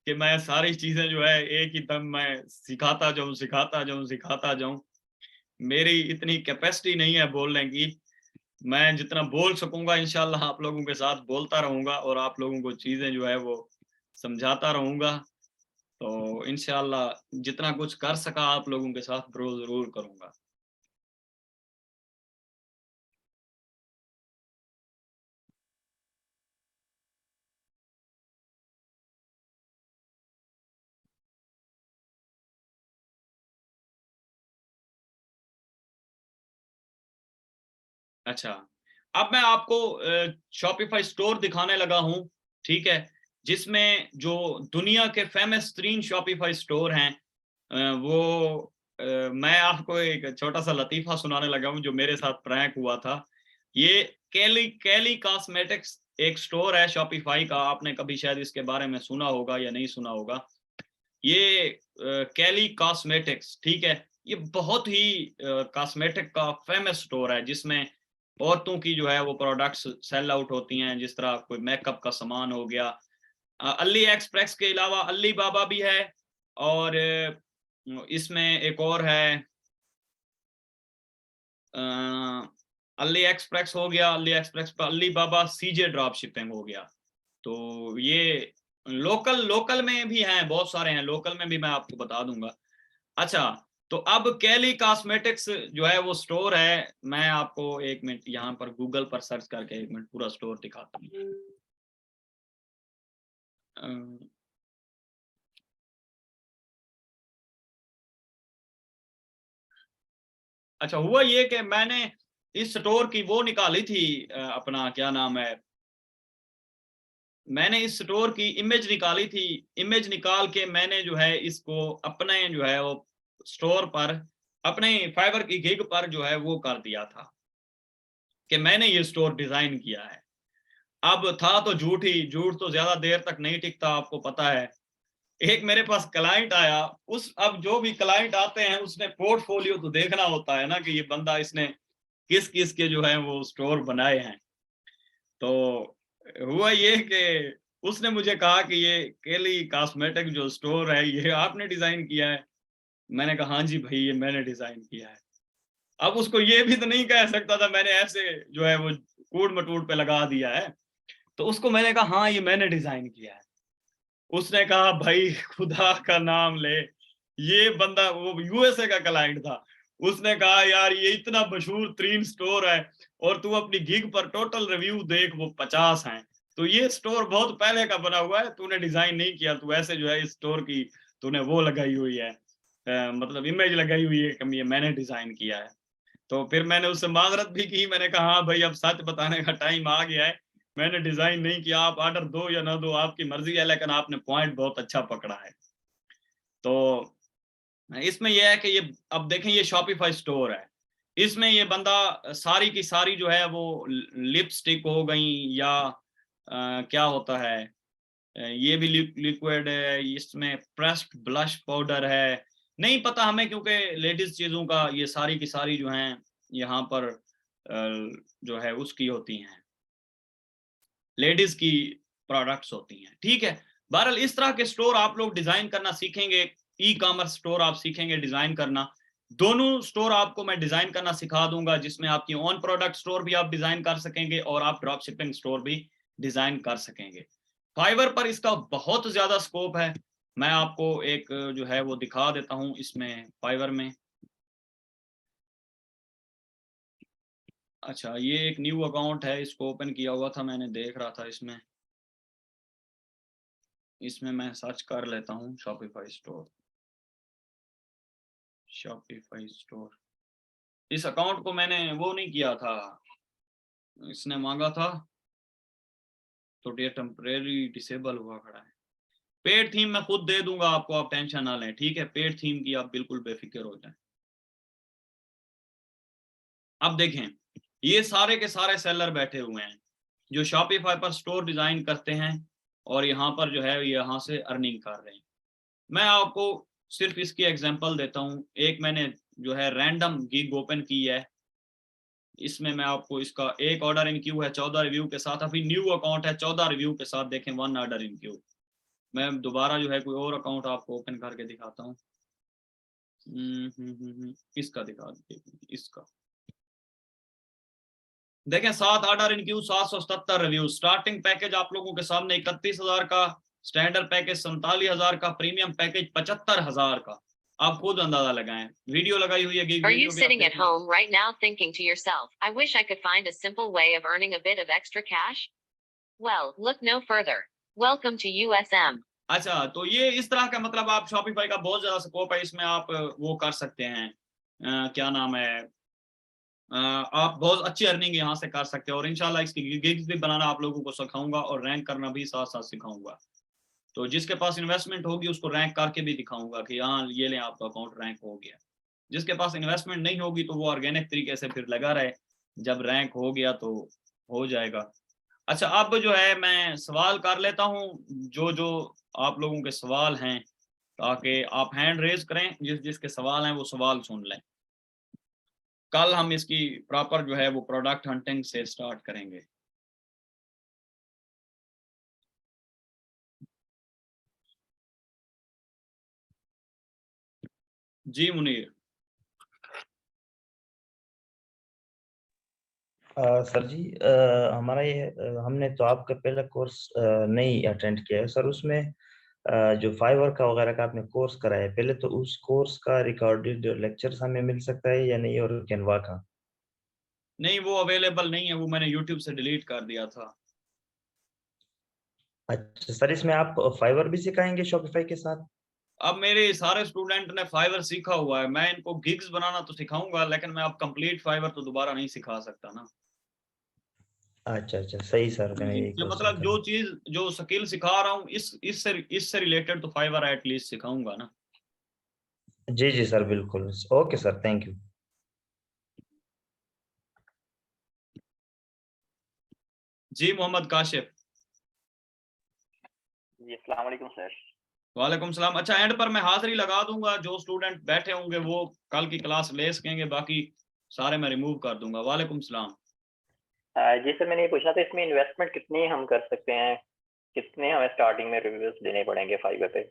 कि मैं सारी चीजें जो है एक ही दम मैं सिखाता जाऊं सिखाता जाऊं सिखाता जाऊं। मेरी इतनी कैपेसिटी नहीं है बोलने की। मैं जितना बोल सकूंगा इंशाल्लाह आप लोगों के साथ बोलता रहूंगा और आप लोगों को चीजें जो है वो समझाता रहूंगा। तो इंशाल्लाह जितना कुछ कर सका आप लोगों के साथ जरूर जरूर करूंगा। अच्छा, अब मैं आपको शॉपिफाई स्टोर दिखाने लगा हूं। ठीक है, जिसमें जो दुनिया के फेमस 3 शॉपिफाई स्टोर हैं, वो मैं आपको एक छोटा सा लतीफा सुनाने लगा हूं जो मेरे साथ प्रैंक हुआ था। ये कैली कैली कॉस्मेटिक्स एक स्टोर है शॉपिफाई का, आपने कभी शायद इसके बारे में सुना होगा या नहीं सुना होगा। ये कैली कॉस्मेटिक्स, ठीक है, ये बहुत ही कॉस्मेटिक का फेमस स्टोर है जिसमें औरतों की जो है वो प्रोडक्ट्स सेल आउट होती हैं, जिस तरह कोई मेकअप का सामान हो गया। अली एक्सप्रेस के अलावा अली बाबा भी है, और इसमें एक और है अली एक्सप्रेस हो गया, अली एक्सप्रेस पर अली बाबा सीजे ड्रॉप शिपिंग हो गया। तो ये लोकल लोकल में भी हैं, बहुत सारे हैं, लोकल में भी मैं आपको बता दूंगा। अच्छा, तो अब कैली कॉस्मेटिक्स जो है वो स्टोर है, मैं आपको एक मिनट यहाँ पर गूगल पर सर्च करके एक मिनट पूरा स्टोर दिखाता हूँ। अच्छा, हुआ ये कि मैंने इस स्टोर की वो निकाली थी, अपना क्या नाम है, मैंने इस स्टोर की इमेज निकाली थी। इमेज निकाल के मैंने जो है इसको अपने जो है वो स्टोर पर, अपने फाइवर की गिग पर जो है वो कर दिया था कि मैंने ये स्टोर डिजाइन किया है। अब था तो झूठ ही, झूठ तो ज्यादा देर तक नहीं टिकता, आपको पता है। एक मेरे पास क्लाइंट आया, उस अब जो भी क्लाइंट आते हैं उसने पोर्टफोलियो तो देखना होता है ना कि ये बंदा इसने किस किस के जो है वो स्टोर बनाए हैं। तो हुआ ये कि उसने मुझे कहा कि ये केली कॉस्मेटिक जो स्टोर है ये आपने डिजाइन किया है? मैंने कहा हाँ जी भाई, ये मैंने डिजाइन किया है। अब उसको ये भी तो नहीं कह सकता था मैंने ऐसे जो है वो कूट मटूट पे लगा दिया है। तो उसको मैंने कहा हाँ ये मैंने डिजाइन किया है। उसने कहा भाई खुदा का नाम ले, ये बंदा वो यूएसए का क्लाइंट था। उसने कहा यार ये इतना मशहूर तरीन स्टोर है और तू अपनी गिग पर टोटल रिव्यू देख वो 50 हैं। तो ये स्टोर बहुत पहले का बना हुआ है, तूने डिजाइन नहीं किया, तू ऐसे जो है इस स्टोर की तूने वो लगाई हुई है, मतलब इमेज लगाई हुई है कि ये मैंने डिजाइन किया है। तो फिर मैंने उससे माजरत भी की, मैंने कहा हाँ भाई अब सच बताने का टाइम आ गया है, मैंने डिजाइन नहीं किया, आप ऑर्डर दो या ना दो आपकी मर्जी है, लेकिन आपने पॉइंट बहुत अच्छा पकड़ा है। तो इसमें यह है कि ये अब देखें ये शॉपिफाई स्टोर है, इसमें ये बंदा सारी की सारी जो है वो लिपस्टिक हो गई या क्या होता है, ये भी लिक्विड है, इसमें प्रेस्ड ब्लश पाउडर है, नहीं पता हमें क्योंकि लेडीज चीजों का ये सारी की सारी जो हैं यहाँ पर जो है उसकी होती हैं, लेडीज की प्रोडक्ट्स होती हैं, ठीक है। बहरहाल इस तरह के स्टोर आप लोग डिजाइन करना सीखेंगे, ई कॉमर्स स्टोर आप सीखेंगे डिजाइन करना। दोनों स्टोर आपको मैं डिजाइन करना सिखा दूंगा, जिसमें आपकी ऑन प्रोडक्ट स्टोर भी आप डिजाइन कर सकेंगे और आप ड्रॉप शिपिंग स्टोर भी डिजाइन कर सकेंगे। फाइवर पर इसका बहुत ज्यादा स्कोप है, मैं आपको एक जो है वो दिखा देता हूं इसमें फाइवर में। अच्छा ये एक न्यू अकाउंट है, इसको ओपन किया हुआ था मैंने, देख रहा था इसमें, इसमें मैं सर्च कर लेता हूँ शॉपिफाई स्टोर, शॉपिफाई स्टोर। इस अकाउंट को मैंने वो नहीं किया था, इसने मांगा था तो ये टेम्परेरी डिसेबल हुआ खड़ा है। पेड थीम मैं खुद दे दूंगा आपको, आप टेंशन ना लें, ठीक है, पेड थीम की आप बिल्कुल बेफिक्र हो जाएं। अब देखें ये सारे के सारे सेलर बैठे हुए हैं जो शॉपिफाई पर स्टोर डिजाइन करते हैं और यहाँ पर जो है यहाँ से अर्निंग कर रहे हैं। मैं आपको सिर्फ इसकी एग्जांपल देता हूँ, एक मैंने जो है रैंडम गिग ओपन की है, इसमें मैं आपको इसका एक ऑर्डर इन क्यू है 14 रिव्यू के साथ, अभी न्यू अकाउंट है 14 रिव्यू के साथ, देखें 1 ऑर्डर इन क्यू। मैं दोबारा जो है कोई और अकाउंट आपको ओपन करके दिखाता हूँ, इसका दिखा दीजिए, इसका देखें 7 order in Q, 777 review. Starting package आप लोगों के सामने 31,000 का, स्टैंडर्ड पैकेज 47,000 का, प्रीमियम पैकेज 75,000 का। आप खुद अंदाजा लगाएं, वीडियो लगाई हुई है गिग Are you वीडियो भी आप sitting at देखें। home right now thinking to yourself, I wish I could find a simple way of earning a bit of extra cash? Well, look no further. Welcome to USM. अच्छा तो ये इस तरह का मतलब आप शॉपिफाई का बहुत ज्यादा स्कोप है, इसमें आप वो कर सकते हैं, क्या नाम है, आप बहुत अच्छी अर्निंग यहाँ से कर सकते हैं और इंशाल्लाह इसकी गिग्स भी बनाना आप लोगों को सिखाऊंगा और रैंक करना भी साथ साथ सिखाऊंगा। तो जिसके पास इन्वेस्टमेंट होगी उसको रैंक करके भी दिखाऊंगा कि हाँ ये लें आपका अकाउंट रैंक हो गया। जिसके पास इन्वेस्टमेंट नहीं होगी तो वो ऑर्गेनिक तरीके से फिर लगा रहे, जब रैंक हो गया तो हो जाएगा। अच्छा अब जो है मैं सवाल कर लेता हूँ, जो जो आप लोगों के सवाल हैं, ताकि आप हैंड रेज करें, जिस जिसके सवाल हैं वो सवाल सुन लें। कल हम इसकी प्रॉपर जो है वो प्रोडक्ट हंटिंग से स्टार्ट करेंगे। जी मुनीर। सर जी, हमारा ये हमने तो आपका पहला कोर्स नहीं अटेंड किया है सर। उसमें जो फाइवर का वगैरह का आपने कोर्स कराया है पहले, तो उस कोर्स का रिकॉर्डेड लेक्चर्स हमें मिल सकता है या नहीं, और कैनवा का? नहीं वो अवेलेबल नहीं है, वो मैंने यूट्यूब से डिलीट कर दिया था। अच्छा सर, इसमें आप फाइवर भी सिखाएंगे शॉपिफाई के साथ? अब मेरे सारे स्टूडेंट ने फाइवर सीखा हुआ है, मैं इनको गिग्स बनाना तो सिखाऊंगा, लेकिन मैं अब कंप्लीट फाइवर तो दोबारा नहीं सिखा सकता ना। अच्छा अच्छा, सही सर, मैंने जी यही जो क्वेश्चन मतलब था। जो चीज जो स्किल सिखा रहा हूँ इससे रिलेटेड तो फाइवर एटलीस्ट सिखाऊंगा ना। जी जी सर, बिल्कुल। Okay sir, thank you. जी मोहम्मद काशिफ। जी अस्सलाम वालेकुम सर। वालेकुम सलाम। अच्छा एंड पर मैं हाजिरी लगा दूंगा, जो स्टूडेंट बैठे होंगे वो कल की क्लास ले सकेंगे, बाकी सारे मैं रिमूव कर दूंगा। वालेकुम सलाम। जी सर, मैंने ये पूछना था इसमें इन्वेस्टमेंट कितनी हम कर सकते हैं, कितने हमें स्टार्टिंग में रिव्यूज देने पड़ेंगे फाइवर पे?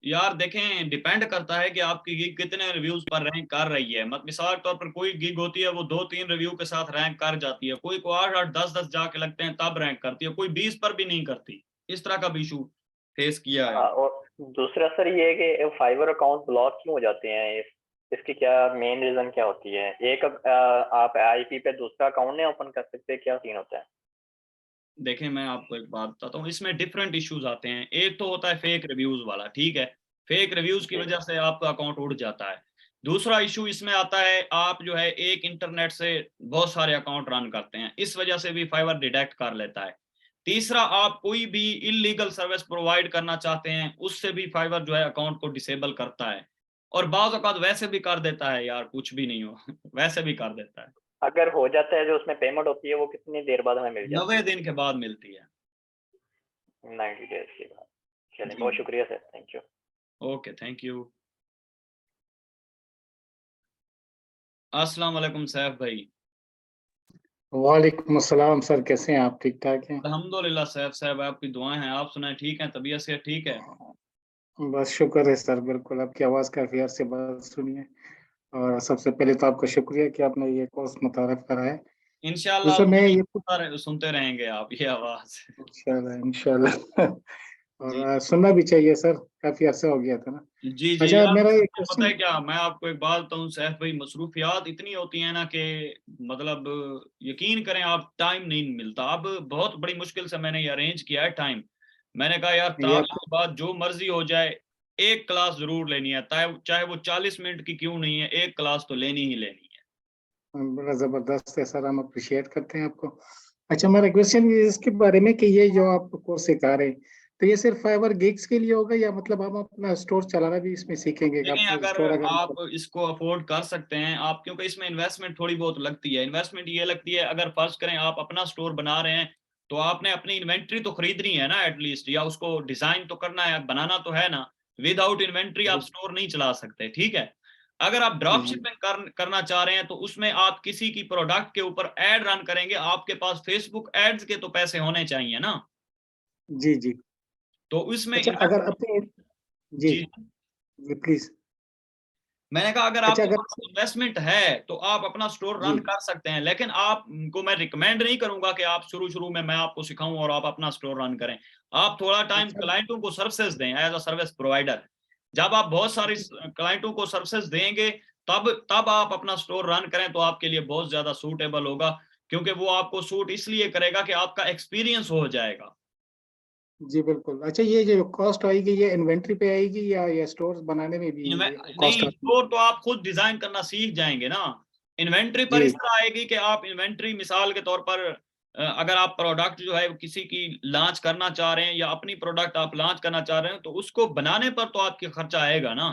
यार देखें, डिपेंड करता है कि आपकी गिग कितने रिव्यूज पर रैंक कर रही है। मत मिसाल के तौर पर कोई गिग होती है वो 2-3 रिव्यू के साथ रैंक कर जाती है, कोई को 8-8 10-10 जाके लगते हैं तब रैंक करती है, कोई 20 पर भी नहीं करती। इस तरह का भी इशू फेस किया है। और दूसरा सर ये है कि फाइवर अकाउंट ब्लॉक क्यों हो जाते हैं, इसकी क्या मेन रीजन क्या होती है? एक आप आईपी पे दूसरा अकाउंट नहीं ओपन कर सकते, क्या सीन होता है? देखें मैं आपको एक बात बताता हूँ, इसमें डिफरेंट इश्यूज आते हैं। एक तो होता है फेक रिव्यूज वाला, ठीक है, फेक रिव्यूज की जी। वजह से आपका अकाउंट उड़ जाता है। दूसरा इशू इसमें आता है, आप जो है एक इंटरनेट से बहुत सारे अकाउंट रन करते हैं, इस वजह से भी फाइवर डिटेक्ट कर लेता है। तीसरा, आप कोई भी इलीगल सर्विस प्रोवाइड करना चाहते हैं, उससे भी फाइवर जो है अकाउंट को डिसेबल करता है। और बाज़ औक़ात वैसे भी कर देता है यार, कुछ भी नहीं हो वैसे भी कर देता है। अगर हो जाता है जो उसमें पेमेंट होती है वो कितनी देर बाद हमें मिल जाती 90 है? दिन के बाद मिलती है। 90 डेज के बाद। चलिए, जी बहुत शुक्रिया sir, thank you. Okay, thank you. अस्सलाम वालेकुम सैफ भाई। वालेकुम अस्सलाम सर, कैसे हैं आप? ठीक ठाक हैं? अल्हम्दुलिल्लाह सैफ साहब, आपकी दुआएं हैं। आप सुनाएं, ठीक हैं? तबीयत से ठीक है? बस शुक्र है सर, बिल्कुल आपकी आवाज़ काफ़ी अर्से बाद सुनी है। और सबसे पहले तो आपका शुक्रिया कि आपने ये कोर्स मुतारफ़ कराया। इंशाल्लाह दूसरा मैं ये सुनते रहेंगे आप ये आवाज। इंशाल्लाह इंशाल्लाह और जी सुनना भी चाहिए सर, काफ़ी अर्सा हो गया था ना। जी जी अच्छा, यार, मेरा एक पता है क्वेश्चन। क्या, मैं आपको एक बात बताऊं सैफ भाई, मसरूफियात इतनी होती है ना कि मतलब यकीन करें आप, टाइम नहीं मिलता। अब बहुत बड़ी मुश्किल से मैंने ये अरेंज किया है टाइम। मैंने कहा यार ये तारीख आपको के बाद जो मर्जी हो जाए, एक क्लास जरूर लेनी है, चाहे वो 40 मिनट की क्यों नहीं है, एक क्लास तो लेनी ही लेनी है। बड़ा ज़बरदस्त है सर, हम अप्रिशिएट करते हैं आपको। अच्छा, मेरा क्वेश्चन ये इसके बारे में कि ये जो आप कोर्स सिखा रहे हैं, तो ये सिर्फ फाइवर गिग्स के लिए होगा या मतलब हम अपना स्टोर चलाना भी इसमें सीखेंगे? कि देखें, आप अगर स्टोर अगर आप इसको अफोर्ड कर सकते हैं आप, क्योंकि इसमें इन्वेस्टमेंट थोड़ी बहुत लगती है। इन्वेस्टमेंट ये लगती है, अगर फर्ज करें आप अपना स्टोर बना रहे हैं, तो आपने अपनी इन्वेंट्री तो खरीदनी है ना एटलीस्ट, या उसको डिजाइन तो करना है, बनाना तो है ना। विदाउट इन्वेंट्री आप स्टोर नहीं चला सकते, ठीक है। अगर आप ड्रॉप जी शिपिंग करना चाह रहे हैं, तो उसमें आप किसी की प्रोडक्ट के ऊपर एड रन करेंगे, आपके पास फेसबुक एड्स के तो पैसे होने चाहिए ना। जी जी। तो उसमें अच्छा, अगर इन्वेस्टमेंट। अपने जी जी, जी प्लीज। मैंने कहा अगर अच्छा, आपके अगर पास इन्वेस्टमेंट है तो आप अपना स्टोर जी रन कर सकते हैं, लेकिन आपको मैं रिकमेंड नहीं करूंगा कि आप शुरू में मैं आपको सिखाऊं और आप अपना स्टोर रन करें। आप थोड़ा टाइम अच्छा क्लाइंटों को सर्विसेज दें एज अ सर्विस प्रोवाइडर। जब आप बहुत सारी क्लाइंटों को सर्विसेज देंगे, तब तब आप अपना स्टोर रन करें, तो आपके लिए बहुत ज्यादा सूटेबल होगा, क्योंकि वो आपको सूट इसलिए करेगा कि आपका एक्सपीरियंस हो जाएगा। जी बिल्कुल। अच्छा, ये जो कॉस्ट आएगी ये इन्वेंट्री पे आएगी या ये स्टोर्स बनाने में भी कॉस्ट नहीं, आती है? स्टोर तो आप खुद डिजाइन करना सीख जाएंगे ना। इन्वेंट्री पर जी इस तरह आएगी कि आप इन्वेंट्री, मिसाल के तौर पर अगर आप प्रोडक्ट जो है किसी की लॉन्च करना चाह रहे हैं, या अपनी प्रोडक्ट आप लॉन्च करना चाह रहे हैं, तो उसको बनाने पर तो आपके खर्चा आएगा ना।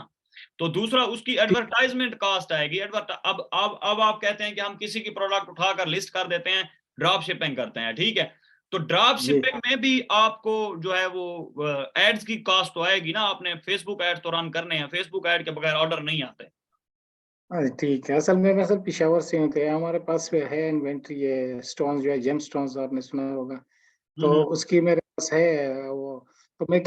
तो दूसरा, उसकी ठीक। एडवर्टाइजमेंट कॉस्ट आएगी। अब आप कहते हैं कि हम किसी की प्रोडक्ट उठाकर लिस्ट कर देते हैं, ड्रॉप शिपिंग करते हैं, ठीक है। तो ड्रॉप जी शिपिंग में भी आपको जो है वो एड्स की कॉस्ट तो आएगी ना। आपने फेसबुक एड तो रन करने हैं, फेसबुक एड के बगैर ऑर्डर नहीं आते। हाँ, ठीक है। असल में मैं सर पेशावर से हूँ, तो हमारे पास में है इन्वेंट्री, ये स्टोन्स जो है जेम स्टोन्स, आपने सुना होगा। तो हम्म। उसकी मेरे पास है वो। तो मैं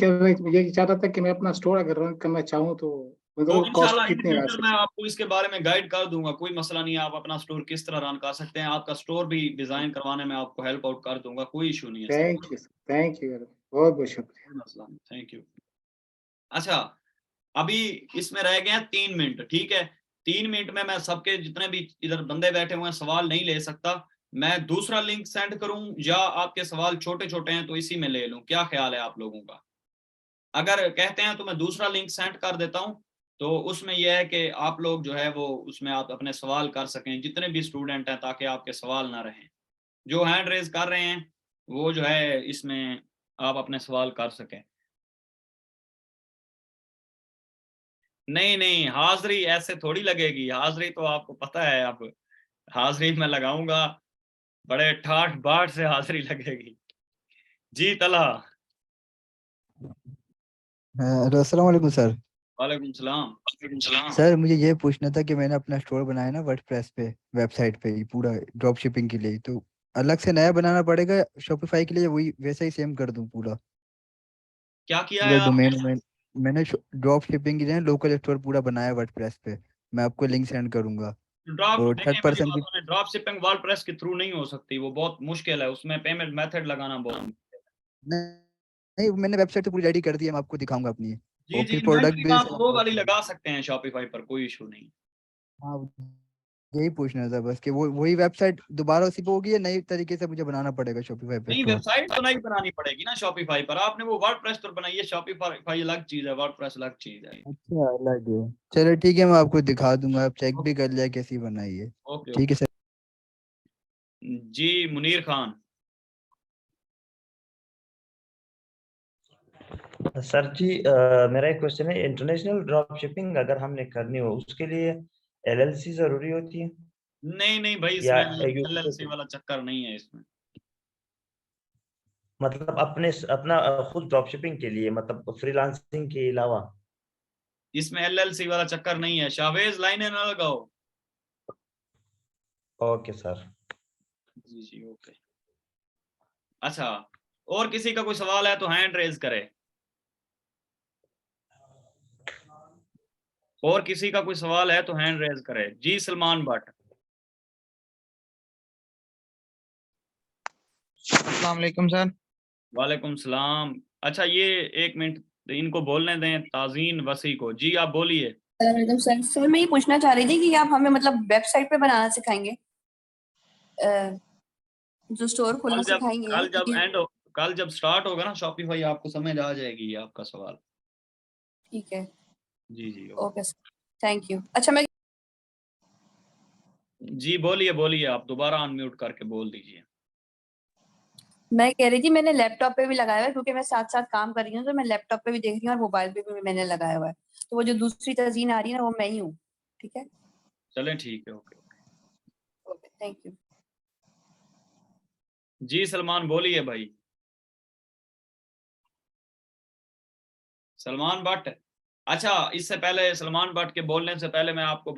ये चाह रहा था कि मैं अपना स्टोर अगर रन करना चाहूँ तो तो मतलब कॉस्ट इंशाल्लाह इन कितनी आ फ्यूचर मैं सकती आपको इसके बारे में गाइड कर दूंगा, कोई मसला नहीं है। आप अपना स्टोर किस तरह रन कर सकते हैं, आपका स्टोर भी है? डिजाइन करवाने में आपको हेल्प आउट कर दूंगा, कोई इशू नहीं है sir. Thank you sir, thank you, बहुत बहुत शुक्रिया। कोई मसला नहीं, थैंक यू। अच्छा, अभी इसमें रह गए हैं 3 मिनट, ठीक है। 3 मिनट में मैं सबके जितने भी इधर बंदे बैठे हुए हैं सवाल नहीं ले सकता। मैं दूसरा लिंक सेंड करूं, या आपके सवाल छोटे छोटे हैं तो इसी में ले लूं, क्या ख्याल है आप लोगों का? अगर कहते हैं तो मैं दूसरा लिंक सेंड कर देता हूं। तो उसमें यह है कि आप लोग जो है वो उसमें आप अपने सवाल कर सकें, जितने भी स्टूडेंट हैं, ताकि आपके सवाल ना रहें। जो हैंड रेज कर रहे हैं वो जो है इसमें आप अपने सवाल कर सकें। नहीं नहीं, हाजिरी ऐसे थोड़ी लगेगी, हाजिरी तो आपको पता है। अब हाजिरी मैं लगाऊंगा, बड़े ठाठ बाट से हाजिरी लगेगी। जी तला। हेलो, अस्सलाम वालेकुम सर। वालेकुम सलाम। सर मुझे ये पूछना था कि मैंने अपना स्टोर बनाया ना वर्डप्रेस पे, वेबसाइट पे ही पूरा ड्रॉप शिपिंग के लिए, तो अलग से नया बनाना पड़ेगा शॉपिफाई के लिए, वही वैसा ही सेम कर दूं पूरा क्या किया पूरा है आपने? डोमेन? मैंने ड्रॉप शिपिंग के लिए लोकल स्टोर पूरा बनाया वर्डप्रेस पे, मैं आपको लिंक सेंड करूंगा। ड्रॉप, और देखिए थर्ड मेरी पर्सन बात की सुने, ड्रॉप शिपिंग वर्डप्रेस के थ्रू नहीं हो सकती, वो बहुत मुश्किल है, उसमें पेमेंट मेथड लगाना बहुत। नहीं, मैंने वेबसाइट तो पूरी रेडी कर दी है, मैं आपको दिखाऊंगा अपनी। जी और जी, फिर प्रोडक्ट इन्वेंटरी भी आप वो select वाली करूंगा। लगा सकते हैं शॉपिफाई पर, कोई इशू नहीं। हाँ, यही पूछना था बस कि वो वही वेबसाइट दोबारा उसी पे होगी या नई तरीके से मुझे बनाना पड़ेगा शॉपिफाई पे नहीं, स्टोर? वेबसाइट तो नहीं बनानी पड़ेगी ना शॉपिफाई पर, आपने वो वर्डप्रेस पर बनाई है, शॉपिफाई अलग चीज है, वर्डप्रेस अलग चीज है। अच्छा, अलग है। चलो ठीक है, मैं आपको दिखा दूंगा, आप चेक भी कर लिया कैसी बनाई है। ओके ठीक है सर। जी मुनीर खान। सर जी, मेरा एक क्वेश्चन है, इंटरनेशनल ड्रॉप शिपिंग अगर हमने करनी हो उसके लिए LLC जरूरी होती है नहीं नहीं भाई, या इसमें एलएलसी UK? वाला चक्कर नहीं है इसमें। मतलब अपना खुद ड्रॉप शिपिंग के लिए, मतलब फ्रीलांसिंग के अलावा? इसमें एलएलसी वाला चक्कर नहीं है, शावेज लाइनें ना लगाओ। Okay sir. जी जी ओके। अच्छा, और किसी का कोई सवाल है तो हैंड रेज करे, और किसी का कोई सवाल है तो हैंड रेज करे। जी सलमान भट्ट। अस्सलाम वालेकुम सर। वालेकुम सलाम। अच्छा ये एक मिनट इनको बोलने दें, ताजीन वसी को। जी आप बोलिए। वालेकुम सर। सर मैं ये पूछना चाह रही थी कि आप हमें मतलब वेबसाइट पे बनाना सिखाएंगे, जो स्टोर खोलना सिखाएंगे कल जब क्योंकि एंड कल जब स्टार्ट होगा ना शॉपिफाई, आपको समझ आ जाएगी ये आपका सवाल। ठीक है, जी जी ओके सर, थैंक यू। अच्छा मैं जी बोलिए बोलिए, आप दोबारा अनम्यूट करके बोल दीजिए। कह रही थी मैंने लैपटॉप पे भी लगाया हुआ है क्योंकि मैं साथ साथ काम कर रही हूँ, तो मैं लैपटॉप पे भी देख रही हूँ और मोबाइल पे भी मैंने लगाया हुआ है, तो वो जो दूसरी तज़ीन आ रही है ना वो मैं ही हूँ। ठीक है, चलें ठीक है, okay okay. Okay, thank you. जी सलमान बोलिए भाई। सलमान भट्ट। अच्छा, इससे पहले सलमान भट्ट के बोलने से पहले मैं आपको